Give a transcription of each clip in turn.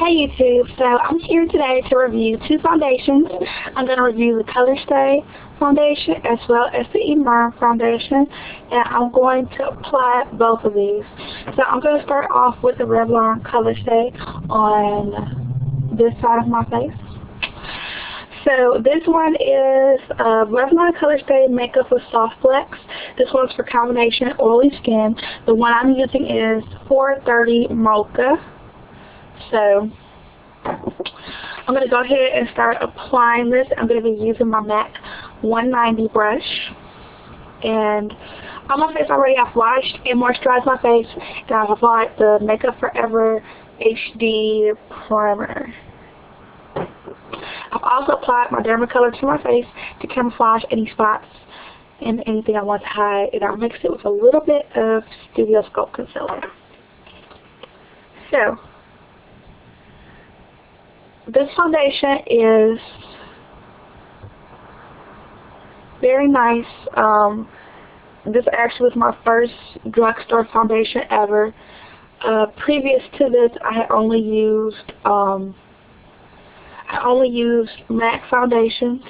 Hey YouTube, so I'm here today to review two foundations. I'm going to review the Color Stay foundation as well as the IMAN foundation, and I'm going to apply both of these. So I'm going to start off with the Revlon Color Stay on this side of my face. So this one is Revlon Color Stay Makeup with Soft Flex. This one's for combination oily skin. The one I'm using is 430 Mocha. So I'm going to go ahead and start applying this. I'm going to be using my MAC 190 brush. And on my face already, I've washed and moisturized my face. And I've applied the Makeup Forever HD Primer. I've also applied my Dermacolor to my face to camouflage any spots and anything I want to hide. And I'll mix it with a little bit of Studio Sculpt Concealer. So this foundation is very nice. This actually was my first drugstore foundation ever. Previous to this, I had only used MAC foundations.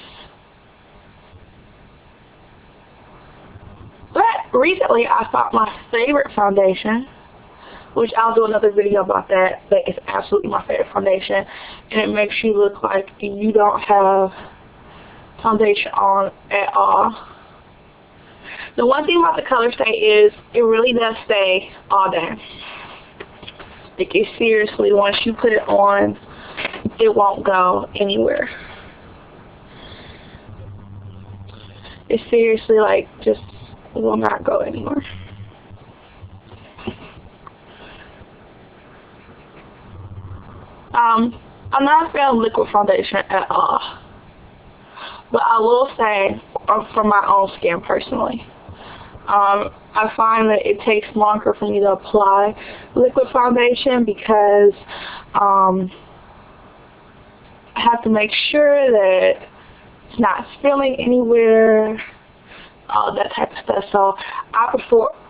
But recently, I found my favorite foundation, which I'll do another video about that, but it's absolutely my favorite foundation, and it makes you look like you don't have foundation on at all. The one thing about the Color Stay is it really does stay all day. Like, it seriously, once you put it on, it won't go anywhere. It seriously, like, just will not go anywhere. I'm not a fan of liquid foundation at all, but I will say, from my own skin personally, I find that it takes longer for me to apply liquid foundation because I have to make sure that it's not spilling anywhere, all that type of stuff. So I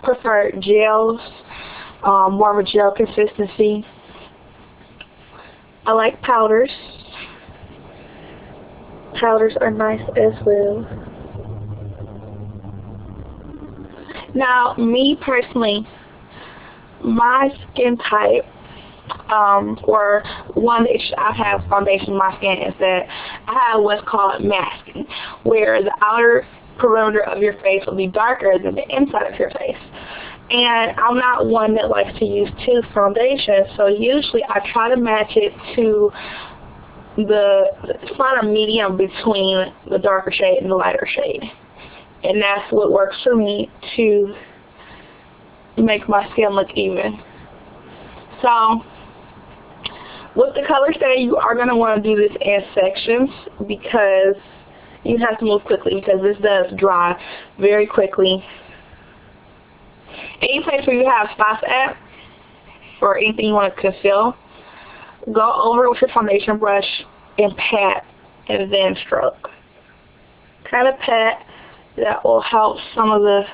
prefer gels, more of a gel consistency. I like powders. Powders are nice as well. Now, me personally, my skin type, or one issue I have foundation in my skin is that I have what's called masking, where the outer perimeter of your face will be darker than the inside of your face. And I'm not one that likes to use two foundations, so usually I try to match it to find a medium between the darker shade and the lighter shade. And that's what works for me to make my skin look even. So with the Color Stay, you are going to want to do this in sections because you have to move quickly because this does dry very quickly. Any place where you have spots at or anything you want to conceal, go over with your foundation brush and pat and then stroke. Kind of pat. That will help some of the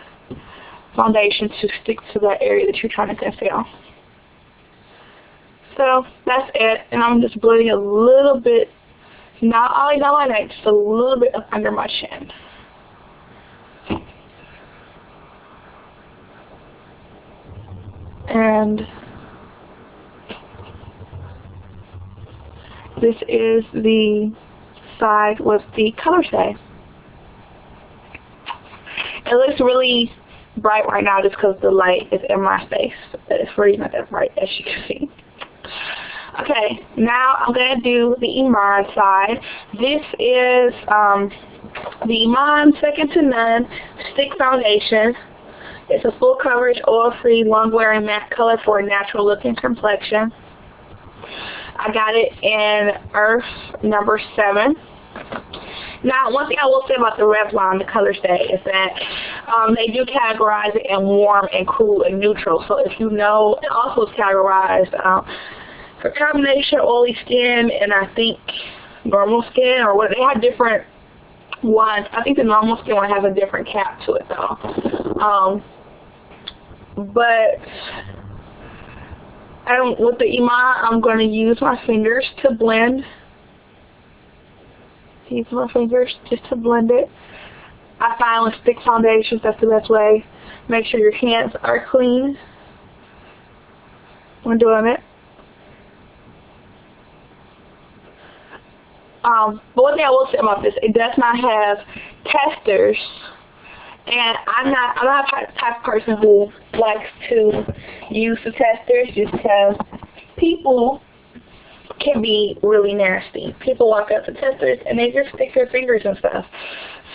foundation to stick to that area that you're trying to conceal. So that's it, and I'm just blending a little bit, not all down my neck, just a little bit up under my chin. And this is the side with the Color Stay. It looks really bright right now just because the light is in my face. It's really not that bright, as you can see. Okay, now I'm going to do the IMAN side. This is the IMAN Second to None Stick Foundation. It's a full coverage, oil-free, long-wearing matte color for a natural looking complexion. I got it in Earth number 7. Now, one thing I will say about the Revlon, the Color Stay, is that they do categorize it in warm and cool and neutral. So if you know, it also is categorized for combination oily skin and I think normal skin, or what, they have different ones. I think the normal skin one has a different cap to it though. But And with the IMAN, I'm going to use my fingers to blend. Use my fingers just to blend it. I find with stick foundations, that's the best way. Make sure your hands are clean when doing it. But one thing I will say about this, it does not have testers, and I'm not the type of person who likes to use the testers just because people can be really nasty. People walk up to testers and they just stick their fingers and stuff.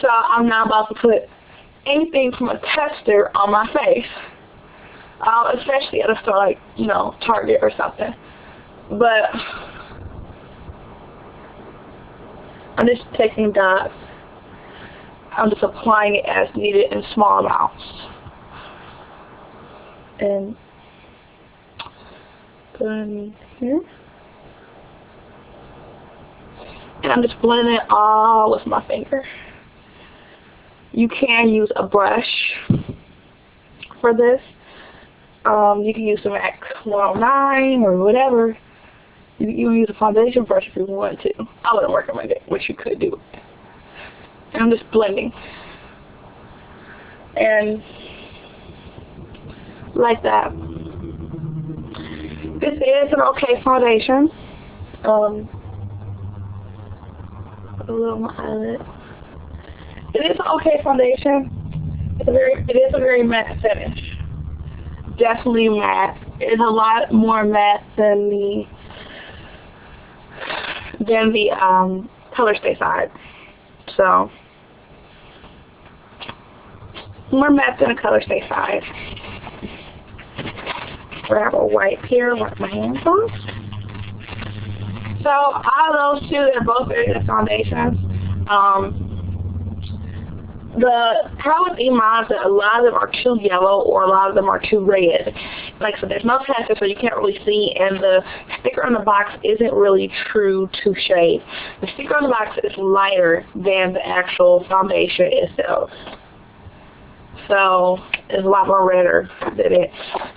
So I'm not about to put anything from a tester on my face, especially at a store like, you know, Target or something. But I'm just taking dots. I'm just applying it as needed in small amounts. And put it in here. And I'm just blending it all with my finger. You can use a brush for this. You can use the MAC 109 or whatever. You can use a foundation brush if you want to. I wouldn't recommend it, which you could do. And I'm just blending. And like that. This is an okay foundation. A little on my eyelid. It is an okay foundation. It is a very matte finish. Definitely matte. It's a lot more matte than the Color Stay side. So more matte than a Color Stay side. Grab a wipe here, wipe my hands off. So out of those two, they're both very good foundations. The problem with IMAN is that a lot of them are too yellow or a lot of them are too red. Like I said, there's no tester, so you can't really see, and the sticker on the box isn't really true to shade. The sticker on the box is lighter than the actual foundation itself. So it's a lot more redder than it.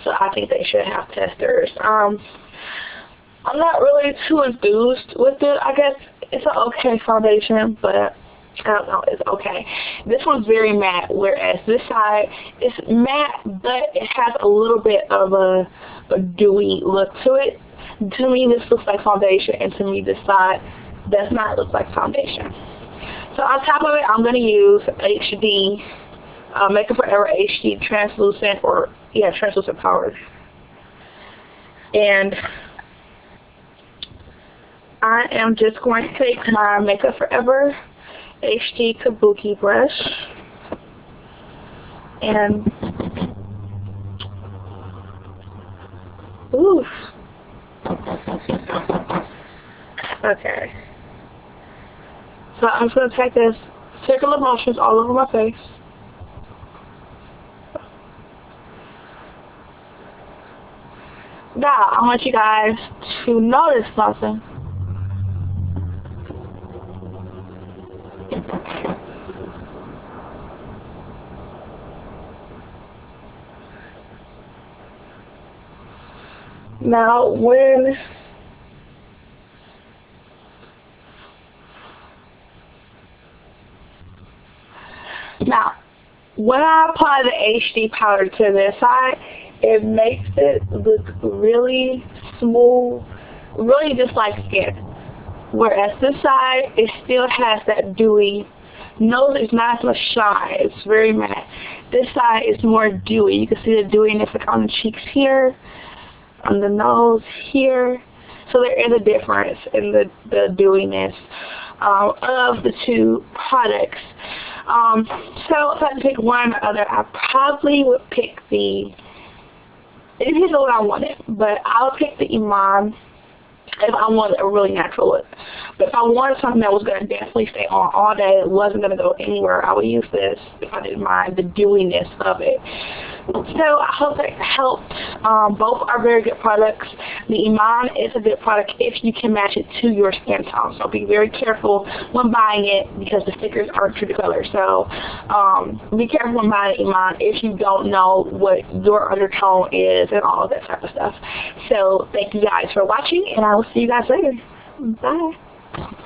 So I think they should have testers. I'm not really too enthused with it. I guess it's an okay foundation, but I don't know, it's okay. This one's very matte, whereas this side is matte, but it has a little bit of a dewy look to it. To me, this looks like foundation, and to me, this side does not look like foundation. So on top of it, I'm going to use HD, Makeup Forever HD translucent, translucent powder. And I am just going to take my Makeup Forever HD Kabuki brush and oof. Okay. So I'm just going to take this circular motions all over my face. Now, I want you guys to notice something. Now, when I apply the HD powder to this side, it makes it look really smooth, really just like skin. Whereas this side, it still has that dewy. No, there's not as much shine. It's very matte. This side is more dewy. You can see the dewiness like on the cheeks here, on the nose here. So there is a difference in the dewiness of the two products. So if I had to pick one or other, I probably would pick it depends on what I wanted, but I would pick the IMAN if I wanted a really natural look. But if I wanted something that was going to definitely stay on all day, it wasn't going to go anywhere, I would use this if I didn't mind the dewiness of it. So I hope that helped. Both are very good products. The IMAN is a good product if you can match it to your skin tone. So be very careful when buying it because the stickers are true to color. So be careful when buying IMAN if you don't know what your undertone is and all of that type of stuff. So thank you guys for watching, and I will see you guys later. Bye.